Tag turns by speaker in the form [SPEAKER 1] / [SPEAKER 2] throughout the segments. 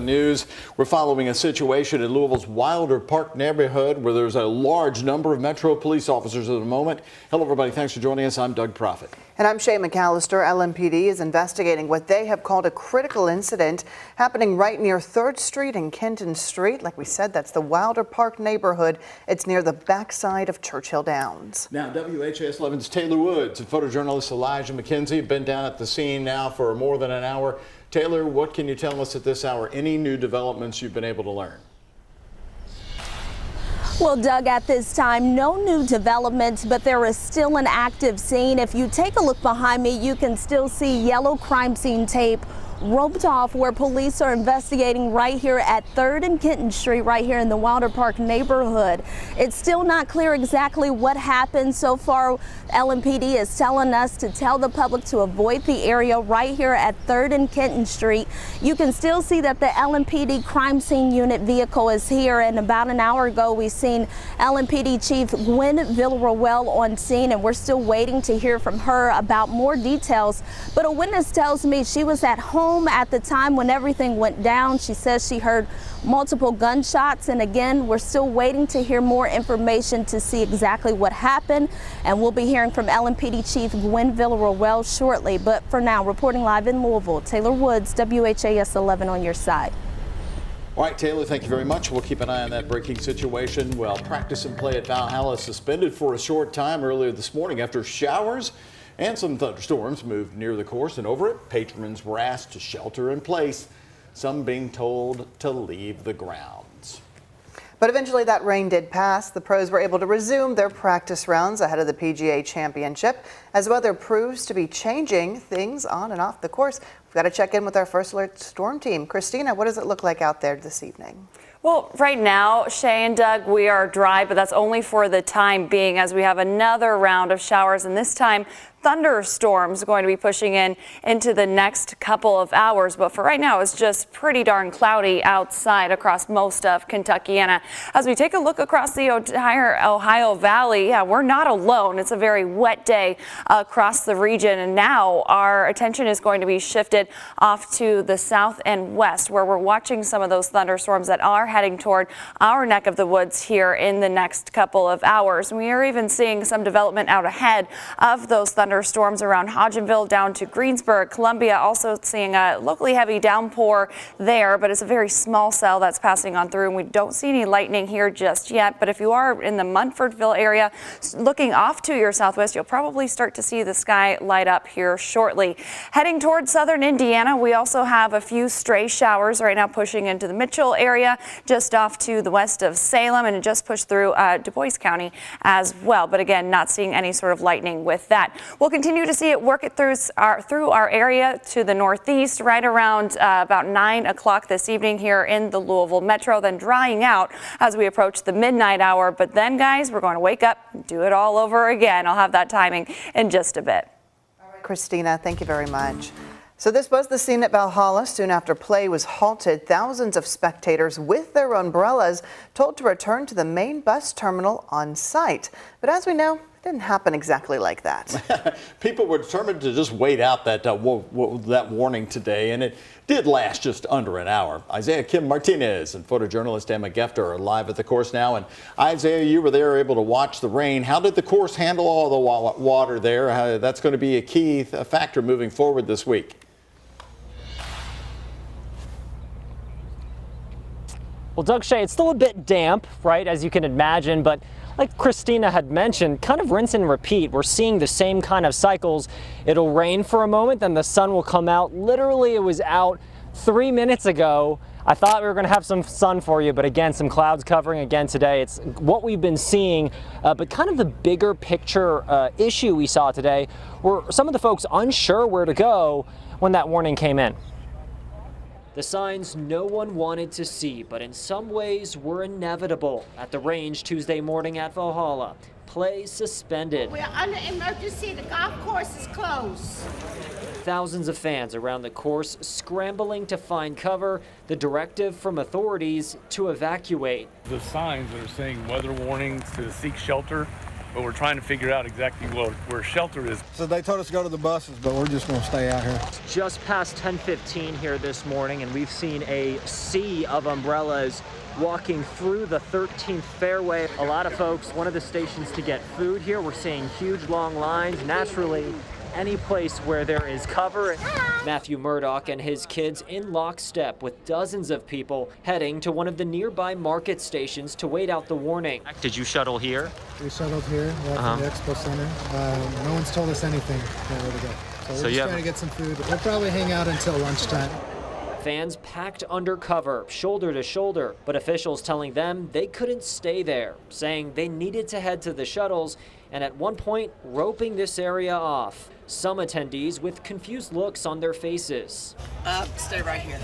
[SPEAKER 1] News. We're following a situation in Louisville's Wilder Park neighborhood where there's a large number of Metro police officers at the moment. Hello, everybody. Thanks for joining us. I'm Doug Proffitt.
[SPEAKER 2] And I'm Shay McAllister. LMPD is investigating what they have called a critical incident happening right near 3rd Street and Kenton Street. Like we said, that's the Wilder Park neighborhood. It's near the backside of Churchill Downs.
[SPEAKER 1] Now, WHAS11's Taylor Woods and photojournalist Elijah McKenzie have been down at the scene now for more than an hour. Taylor, what can you tell us at this hour? Any new developments you've been able to learn?
[SPEAKER 3] Well, Doug, at this time, no new developments, but there is still an active scene. If you take a look behind me, you can still see yellow crime scene tape roped off where police are investigating right here at 3rd and Kenton Street, right here in the Wilder Park neighborhood. It's still not clear exactly what happened so far. LMPD is telling us to tell the public to avoid the area right here at 3rd and Kenton Street. You can still see that the LMPD crime scene unit vehicle is here, and about an hour ago we seen LMPD Chief Gwen Villarroel on scene, and we're still waiting to hear from her about more details. But a witness tells me she was at home at the time when everything went down. She says she heard multiple gunshots, and again, we're still waiting to hear more information to see exactly what happened, and we'll be hearing from LMPD Chief Gwen Villarroel shortly. But for now, reporting live in Louisville, Taylor Woods, WHAS 11 on your side.
[SPEAKER 1] All right, Taylor, thank you very much. We'll keep an eye on that breaking situation. Well, practice and play at Valhalla suspended for a short time earlier this morning after showers and some thunderstorms moved near the course, and over it, patrons were asked to shelter in place, some being told to leave the grounds.
[SPEAKER 2] But eventually that rain did pass. The pros were able to resume their practice rounds ahead of the PGA Championship as weather proves to be changing things on and off the course. We've got to check in with our First Alert Storm team. Christina, what does it look like out there this evening?
[SPEAKER 4] Well, right now, Shay and Doug, we are dry, but that's only for the time being as we have another round of showers, and this time thunderstorms going to be pushing into the next couple of hours. But for right now, it's just pretty darn cloudy outside across most of Kentuckiana. As we take a look across the entire Ohio Valley, yeah, we're not alone. It's a very wet day across the region, and now our attention is going to be shifted off to the south and west, where we're watching some of those thunderstorms that are heading toward our neck of the woods here in the next couple of hours. We are even seeing some development out ahead of those thunderstorms around Hodgenville down to Greensburg. Columbia also seeing a locally heavy downpour there, but it's a very small cell that's passing on through, and we don't see any lightning here just yet. But if you are in the Munfordville area looking off to your southwest, you'll probably start to see the sky light up here shortly. Heading towards southern Indiana, we also have a few stray showers right now pushing into the Mitchell area, just off to the west of Salem, and it just pushed through Du Bois County as well. But again, not seeing any sort of lightning with that. We'll continue to see it work it through our area to the northeast right around about 9 o'clock this evening here in the Louisville Metro, then drying out as we approach the midnight hour. But then, guys, we're going to wake up and do it all over again. I'll have that timing in just a bit.
[SPEAKER 2] All right, Christina, thank you very much. So this was the scene at Valhalla. Soon after play was halted, thousands of spectators with their umbrellas told to return to the main bus terminal on site. But as we know, it didn't happen exactly like that.
[SPEAKER 1] People were determined to just wait out that warning today, and it did last just under an hour. Isaiah Kim Martinez and photojournalist Emma Gefter are live at the course now. And Isaiah, you were there able to watch the rain. How did the course handle all the water there? That's going to be a key factor moving forward this week.
[SPEAKER 5] Well, Doug, Shay, it's still a bit damp, right, as you can imagine, but like Christina had mentioned, kind of rinse and repeat. We're seeing the same kind of cycles. It'll rain for a moment, then the sun will come out. Literally, it was out 3 minutes ago. I thought we were going to have some sun for you, but again, some clouds covering again today. It's what we've been seeing, but kind of the bigger picture issue we saw today were some of the folks unsure where to go when that warning came in. The signs no one wanted to see, but in some ways were inevitable. At the range Tuesday morning at Valhalla, play suspended.
[SPEAKER 6] We're under emergency. The golf course is closed.
[SPEAKER 5] Thousands of fans around the course scrambling to find cover. The directive from authorities to evacuate.
[SPEAKER 7] The signs that are saying weather warnings to seek shelter but we're trying to figure out exactly where shelter is.
[SPEAKER 8] So they told us to go to the buses, but we're just going to stay out here.
[SPEAKER 5] Just past 10:15 here this morning, and we've seen a sea of umbrellas walking through the 13th fairway. A lot of folks, one of the stations to get food here. We're seeing huge long lines. Naturally, any place where there is cover. Matthew Murdoch and his kids in lockstep with dozens of people heading to one of the nearby market stations to wait out the warning. Did you shuttle here?
[SPEAKER 9] We shuttled here, from the Expo Center. No one's told us anything where to go. So we're just trying to get some food. We'll probably hang out until lunchtime.
[SPEAKER 5] Fans packed under cover, shoulder to shoulder, but officials telling them they couldn't stay there, saying they needed to head to the shuttles and at one point roping this area off. Some attendees with confused looks on their faces.
[SPEAKER 10] Stay right here.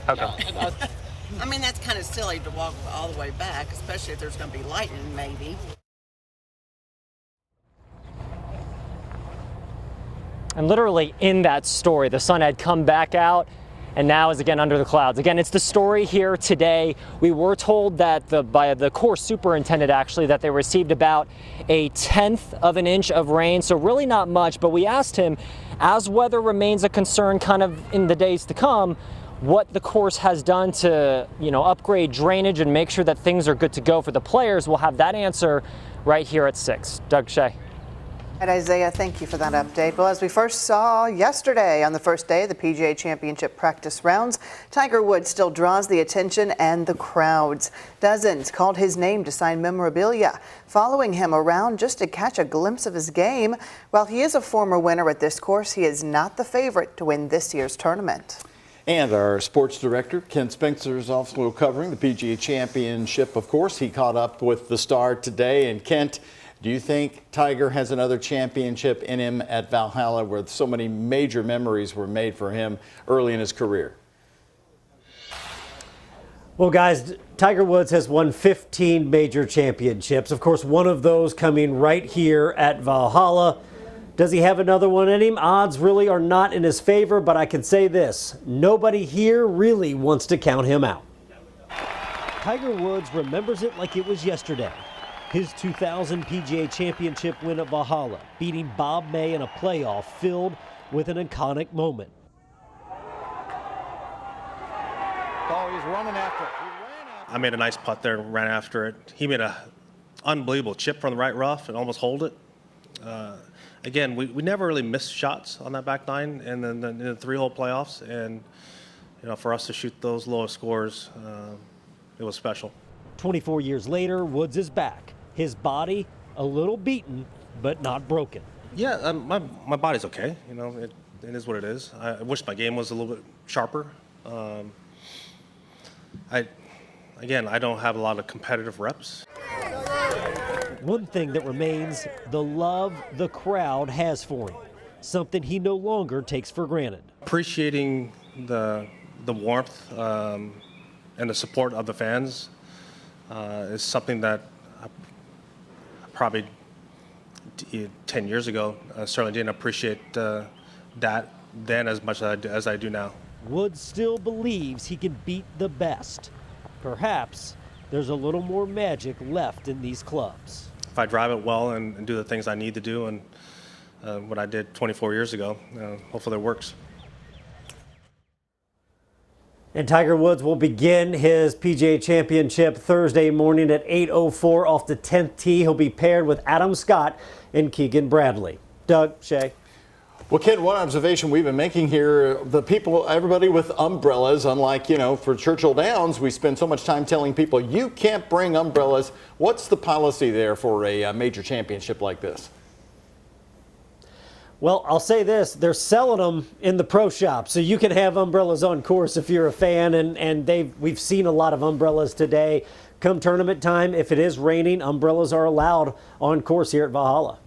[SPEAKER 5] Okay.
[SPEAKER 10] I mean, that's kind of silly to walk all the way back, especially if there's going to be lightning, maybe.
[SPEAKER 5] And literally in that story, the sun had come back out and now is again under the clouds. Again, it's the story here today. We were told that by the course superintendent actually that they received about 1/10 of an inch of rain, so really not much, but we asked him, as weather remains a concern kind of in the days to come, what the course has done to, upgrade drainage and make sure that things are good to go for the players. We'll have that answer right here at 6. Doug Shea.
[SPEAKER 2] And Isaiah, thank you for that update. Well, as we first saw yesterday on the first day of the PGA Championship practice rounds, Tiger Woods still draws the attention and the crowds. Dozens called his name to sign memorabilia, following him around just to catch a glimpse of his game. While he is a former winner at this course, he is not the favorite to win this year's tournament.
[SPEAKER 1] And our sports director, Ken Spencer, is also covering the PGA Championship, of course. He caught up with the star today. And Kent, do you think Tiger has another championship in him at Valhalla, where so many major memories were made for him early in his career?
[SPEAKER 11] Well, guys, Tiger Woods has won 15 major championships. Of course, one of those coming right here at Valhalla. Does he have another one in him? Odds really are not in his favor, but I can say this: nobody here really wants to count him out. Tiger Woods remembers it like it was yesterday. His 2000 PGA Championship win at Valhalla, beating Bob May in a playoff filled with an iconic moment.
[SPEAKER 1] Oh, he's running after it.
[SPEAKER 12] I made a nice putt there and ran after it. He made an unbelievable chip from the right rough and almost holed it. Again, we never really missed shots on that back nine and then in the 3-hole playoffs. And, for us to shoot those lowest scores, it was special.
[SPEAKER 11] 24 years later, Woods is back. His body a little beaten, but not broken.
[SPEAKER 12] Yeah, my body's okay. It is what it is. I wish my game was a little bit sharper. I don't have a lot of competitive reps.
[SPEAKER 11] One thing that remains, the love the crowd has for him, something he no longer takes for granted.
[SPEAKER 12] Appreciating the warmth and the support of the fans is something that I probably 10 years ago certainly didn't appreciate that then as much as I do now.
[SPEAKER 11] Woods still believes he can beat the best. Perhaps there's a little more magic left in these clubs.
[SPEAKER 12] If I drive it well and do the things I need to do and what I did 24 years ago, hopefully it works.
[SPEAKER 11] And Tiger Woods will begin his PGA Championship Thursday morning at 8:04 off the 10th tee. He'll be paired with Adam Scott and Keegan Bradley. Doug, Shea.
[SPEAKER 1] Well, Ken, one observation we've been making here, everybody with umbrellas, unlike, for Churchill Downs, we spend so much time telling people you can't bring umbrellas. What's the policy there for a major championship like this?
[SPEAKER 11] Well, I'll say this, they're selling them in the pro shop, so you can have umbrellas on course if you're a fan, and we've seen a lot of umbrellas today. Come tournament time, if it is raining, umbrellas are allowed on course here at Valhalla.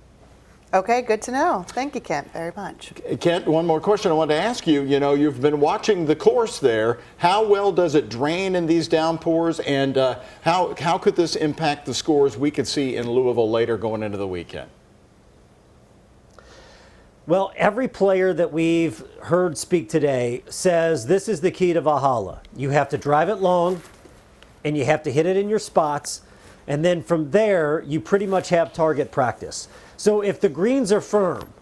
[SPEAKER 2] Okay, good to know. Thank you, Kent, very much.
[SPEAKER 1] Kent, one more question I wanted to ask you. You've been watching the course there. How well does it drain in these downpours, and how could this impact the scores we could see in Louisville later going into the weekend?
[SPEAKER 11] Well, every player that we've heard speak today says this is the key to Valhalla. You have to drive it long, and you have to hit it in your spots, And then from there, you pretty much have target practice. So if the greens are firm,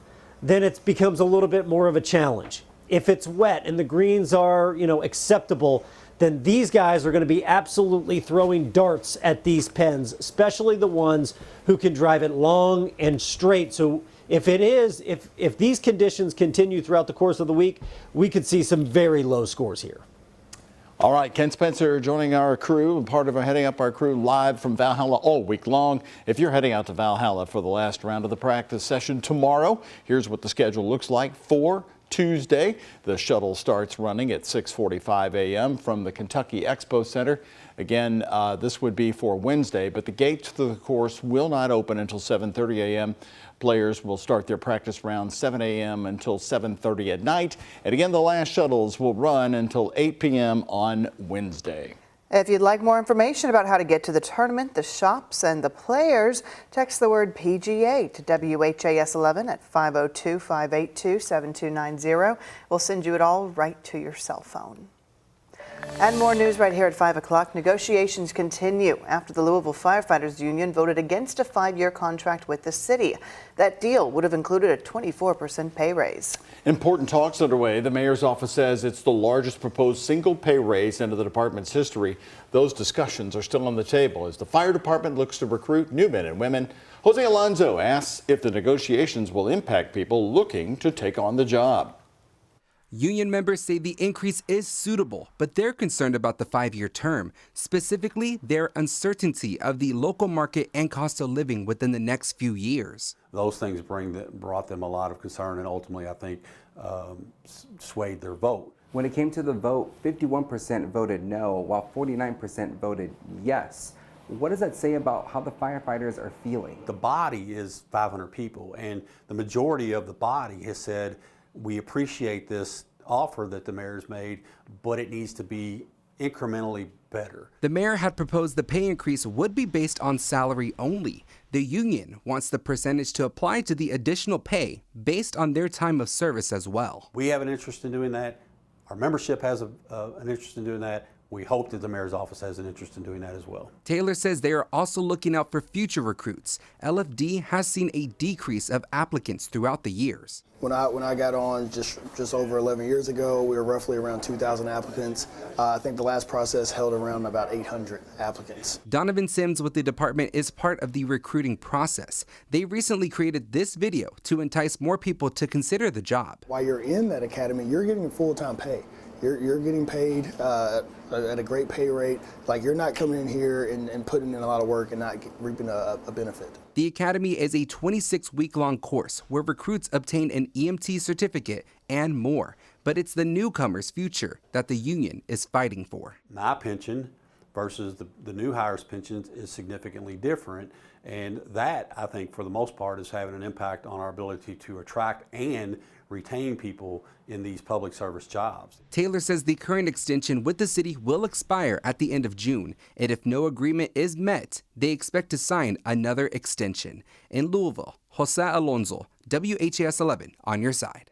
[SPEAKER 11] then it becomes a little bit more of a challenge. If it's wet and the greens are, acceptable, then these guys are going to be absolutely throwing darts at these pens, especially the ones who can drive it long and straight. So if these conditions continue throughout the course of the week, we could see some very low scores here.
[SPEAKER 1] All right, Ken Spencer joining our crew, part of heading up our crew live from Valhalla all week long. If you're heading out to Valhalla for the last round of the practice session tomorrow, here's what the schedule looks like for Tuesday. The shuttle starts running at 6:45 a.m. from the Kentucky Expo Center. Again, this would be for Wednesday, but the gates to the course will not open until 7:30 a.m. Players will start their practice round 7 a.m. until 7:30 at night. And again, the last shuttles will run until 8 p.m. on Wednesday.
[SPEAKER 2] If you'd like more information about how to get to the tournament, the shops, and the players, text the word PGA to WHAS11 at 502-582-7290. We'll send you it all right to your cell phone. And more news right here at 5 o'clock. Negotiations continue after the Louisville Firefighters Union voted against a 5-year contract with the city. That deal would have included a 24% pay raise.
[SPEAKER 1] Important talks underway. The mayor's office says it's the largest proposed single pay raise into the department's history. Those discussions are still on the table as the fire department looks to recruit new men and women. Jose Alonso asks if the negotiations will impact people looking to take on the job.
[SPEAKER 13] Union members say the increase is suitable, but they're concerned about the 5-year term, specifically their uncertainty of the local market and cost of living within the next few years.
[SPEAKER 14] Those things brought them a lot of concern and ultimately, I think, swayed their vote.
[SPEAKER 15] When it came to the vote, 51% voted no, while 49% voted yes. What does that say about how the firefighters are feeling?
[SPEAKER 14] The body is 500 people, and the majority of the body has said, we appreciate this offer that the mayor's made, but it needs to be incrementally better.
[SPEAKER 13] The mayor had proposed the pay increase would be based on salary only. The union wants the percentage to apply to the additional pay based on their time of service as well.
[SPEAKER 14] We have an interest in doing that. Our membership has an interest in doing that. We hope that the mayor's office has an interest in doing that as well.
[SPEAKER 13] Taylor says they are also looking out for future recruits. LFD has seen a decrease of applicants throughout the years.
[SPEAKER 16] When I got on just over 11 years ago, we were roughly around 2,000 applicants. I think the last process held around about 800 applicants.
[SPEAKER 13] Donovan Sims with the department is part of the recruiting process. They recently created this video to entice more people to consider the job.
[SPEAKER 16] While you're in that academy, you're getting full-time pay. You're getting paid at a great pay rate. Like, you're not coming in here and putting in a lot of work and not reaping a benefit.
[SPEAKER 13] The Academy is a 26-week-long course where recruits obtain an EMT certificate and more. But it's the newcomers' future that the union is fighting for.
[SPEAKER 14] My pension versus the new hires' pensions is significantly different. And that, I think, for the most part, is having an impact on our ability to attract and retain people in these public service jobs.
[SPEAKER 13] Taylor says the current extension with the city will expire at the end of June, and if no agreement is met, they expect to sign another extension. In Louisville, Jose Alonso, WHAS 11 on your side.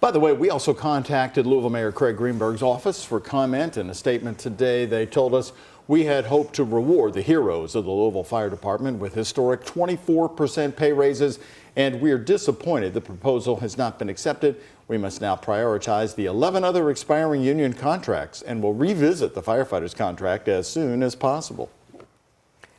[SPEAKER 1] By the way, we also contacted Louisville Mayor Craig Greenberg's office for comment. In a statement today, they told us we had hoped to reward the heroes of the Louisville Fire Department with historic 24% pay raises, and we are disappointed the proposal has not been accepted. We must now prioritize the 11 other expiring union contracts, and will revisit the firefighters' contract as soon as possible.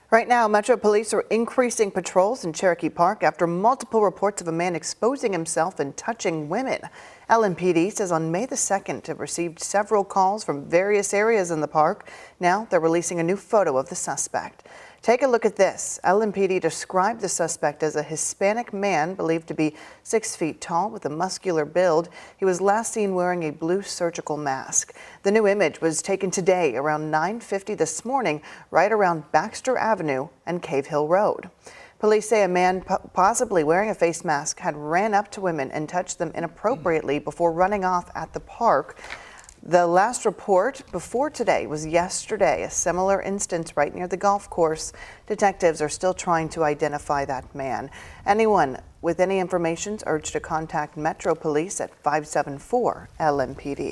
[SPEAKER 2] Right now, Metro Police are increasing patrols in Cherokee Park after multiple reports of a man exposing himself and touching women. LMPD says on May the 2nd it received several calls from various areas in the park. Now they're releasing a new photo of the suspect. Take a look at this. LMPD described the suspect as a Hispanic man believed to be 6 feet tall with a muscular build. He was last seen wearing a blue surgical mask. The new image was taken today around 9:50 this morning, right around Baxter Avenue and Cave Hill Road. Police say a man possibly wearing a face mask had ran up to women and touched them inappropriately before running off at the park. The last report before today was yesterday, a similar instance right near the golf course. Detectives are still trying to identify that man. Anyone with any information is urged to contact Metro Police at 574 LMPD.